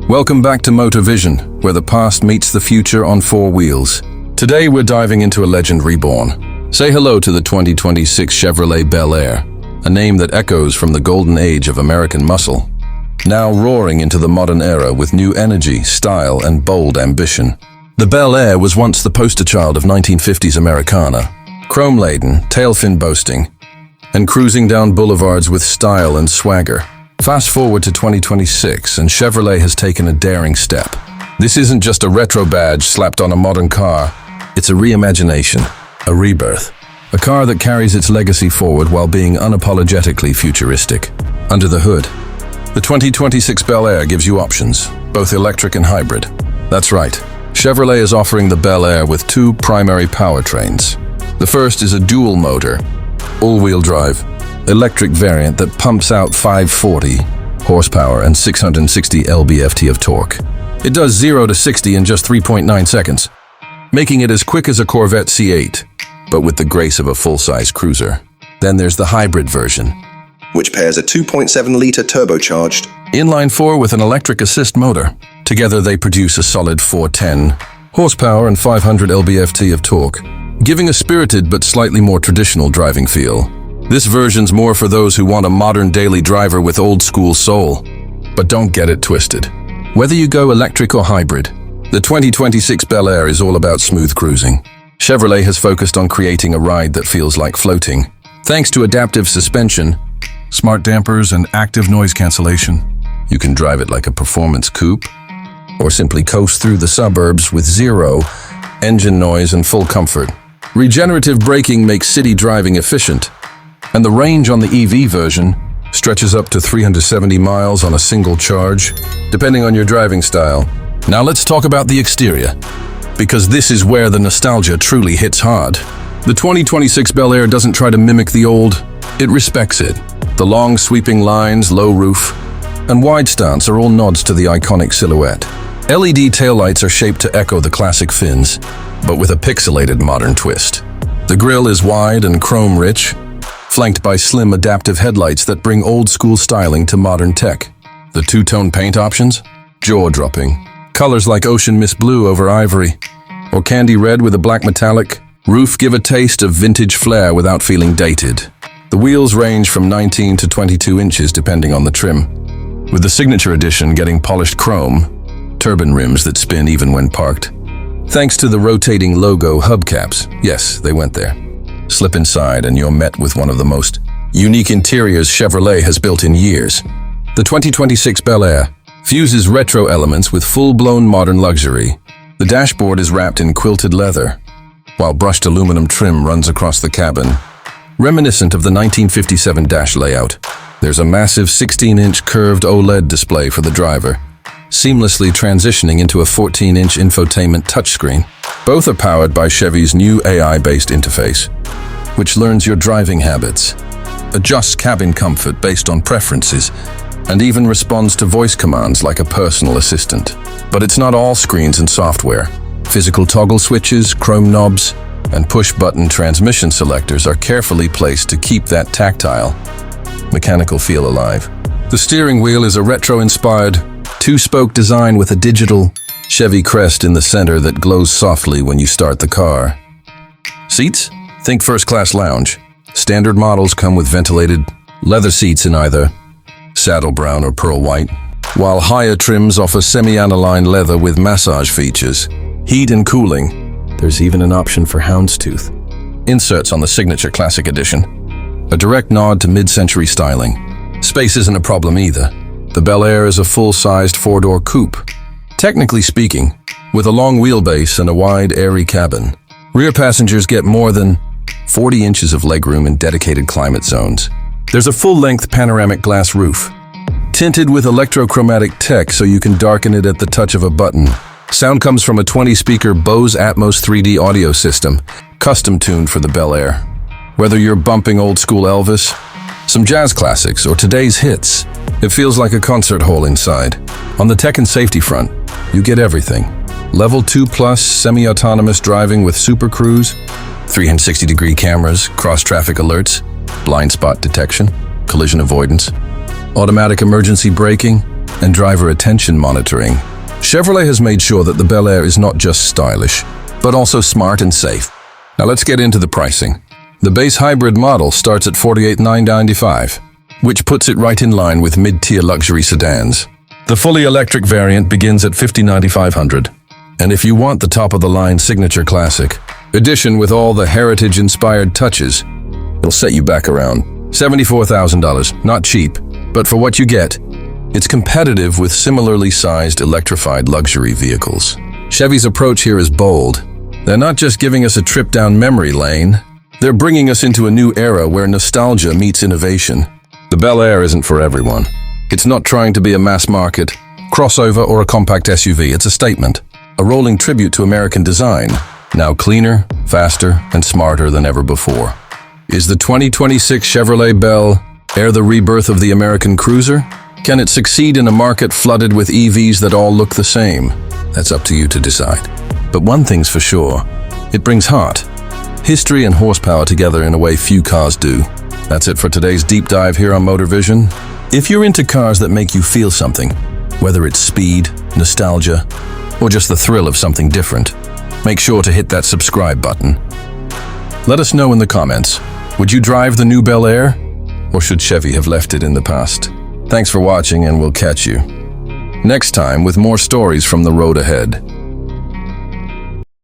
Welcome back to Moter Vision, where the past meets the future on four wheels. Today we're diving into a legend reborn. Say hello to the 2026 Chevrolet Bel Air, a name that echoes from the golden age of American muscle, now roaring into the modern era with new energy, style, and bold ambition. The Bel Air was once the poster child of 1950s Americana, chrome-laden, tail-fin boasting, and cruising down boulevards with style and swagger. Fast forward to 2026, and Chevrolet has taken a daring step. This isn't just a retro badge slapped on a modern car, it's a reimagination, a rebirth. A car that carries its legacy forward while being unapologetically futuristic. Under the hood, the 2026 Bel Air gives you options, both electric and hybrid. That's right, Chevrolet is offering the Bel Air with two primary powertrains. The first is a dual-motor, all-wheel drive, electric variant that pumps out 540 horsepower and 660 lb-ft of torque. It does 0 to 60 in just 3.9 seconds, making it as quick as a Corvette C8, but with the grace of a full-size cruiser. Then there's the hybrid version, which pairs a 2.7-liter turbocharged inline-4 with an electric assist motor. Together they produce a solid 410 horsepower and 500 lb-ft of torque, giving a spirited but slightly more traditional driving feel. This version's more for those who want a modern daily driver with old-school soul. But don't get it twisted. Whether you go electric or hybrid, the 2026 Bel Air is all about smooth cruising. Chevrolet has focused on creating a ride that feels like floating. Thanks to adaptive suspension, smart dampers, and active noise cancellation, you can drive it like a performance coupe, or simply coast through the suburbs with zero engine noise and full comfort. Regenerative braking makes city driving efficient, and the range on the EV version stretches up to 370 miles on a single charge, depending on your driving style. Now let's talk about the exterior, because this is where the nostalgia truly hits hard. The 2026 Bel Air doesn't try to mimic the old, it respects it. The long sweeping lines, low roof, and wide stance are all nods to the iconic silhouette. LED taillights are shaped to echo the classic fins, but with a pixelated modern twist. The grille is wide and chrome-rich, flanked by slim adaptive headlights that bring old-school styling to modern tech. The two-tone paint options? Jaw-dropping. Colors like ocean mist blue over ivory, or candy red with a black metallic roof give a taste of vintage flair without feeling dated. The wheels range from 19 to 22 inches depending on the trim, with the Signature Edition getting polished chrome, turbine rims that spin even when parked. Thanks to the rotating logo hubcaps, yes, they went there. Slip inside and you're met with one of the most unique interiors Chevrolet has built in years. The 2026 Bel Air fuses retro elements with full-blown modern luxury. The dashboard is wrapped in quilted leather, while brushed aluminum trim runs across the cabin, reminiscent of the 1957 dash layout. There's a massive 16-inch curved OLED display for the driver, seamlessly transitioning into a 14-inch infotainment touchscreen. Both are powered by Chevy's new AI-based interface, which learns your driving habits, adjusts cabin comfort based on preferences, and even responds to voice commands like a personal assistant. But it's not all screens and software. Physical toggle switches, chrome knobs, and push-button transmission selectors are carefully placed to keep that tactile, mechanical feel alive. The steering wheel is a retro-inspired, two-spoke design with a digital Chevy crest in the center that glows softly when you start the car. Seats? Think first-class lounge. Standard models come with ventilated leather seats in either saddle brown or pearl white, while higher trims offer semi-aniline leather with massage features, heat and cooling. There's even an option for houndstooth. Inserts on the Signature Classic Edition, a direct nod to mid-century styling. Space isn't a problem either. The Bel Air is a full-sized four-door coupe, technically speaking, with a long wheelbase and a wide, airy cabin. Rear passengers get more than 40 inches of legroom in dedicated climate zones. There's a full-length panoramic glass roof, tinted with electrochromatic tech so you can darken it at the touch of a button. Sound comes from a 20-speaker Bose Atmos 3D audio system, custom-tuned for the Bel Air. Whether you're bumping old-school Elvis, some jazz classics, or today's hits, it feels like a concert hall inside. On the tech and safety front, you get everything. Level 2+ semi-autonomous driving with Super Cruise, 360-degree cameras, cross-traffic alerts, blind spot detection, collision avoidance, automatic emergency braking, and driver attention monitoring, Chevrolet has made sure that the Bel Air is not just stylish, but also smart and safe. Now let's get into the pricing. The base hybrid model starts at $48,995, which puts it right in line with mid-tier luxury sedans. The fully electric variant begins at $50,500. And if you want the top-of-the-line signature classic edition with all the heritage-inspired touches, it'll set you back around $74,000. Not cheap, but for what you get, it's competitive with similarly sized electrified luxury vehicles. Chevy's approach here is bold. They're not just giving us a trip down memory lane, they're bringing us into a new era where nostalgia meets innovation. The Bel Air isn't for everyone. It's not trying to be a mass-market crossover or a compact SUV. It's a statement, a rolling tribute to American design, now cleaner, faster, and smarter than ever before. Is the 2026 Chevrolet Bel Air the rebirth of the American cruiser? Can it succeed in a market flooded with EVs that all look the same? That's up to you to decide. But one thing's for sure, it brings heart, history, and horsepower together in a way few cars do. That's it for today's deep dive here on Moter Vision. If you're into cars that make you feel something, whether it's speed, nostalgia, or just the thrill of something different, make sure to hit that subscribe button. Let us know in the comments, would you drive the new Bel Air? Or should Chevy have left it in the past? Thanks for watching, and we'll catch you next time with more stories from the road ahead.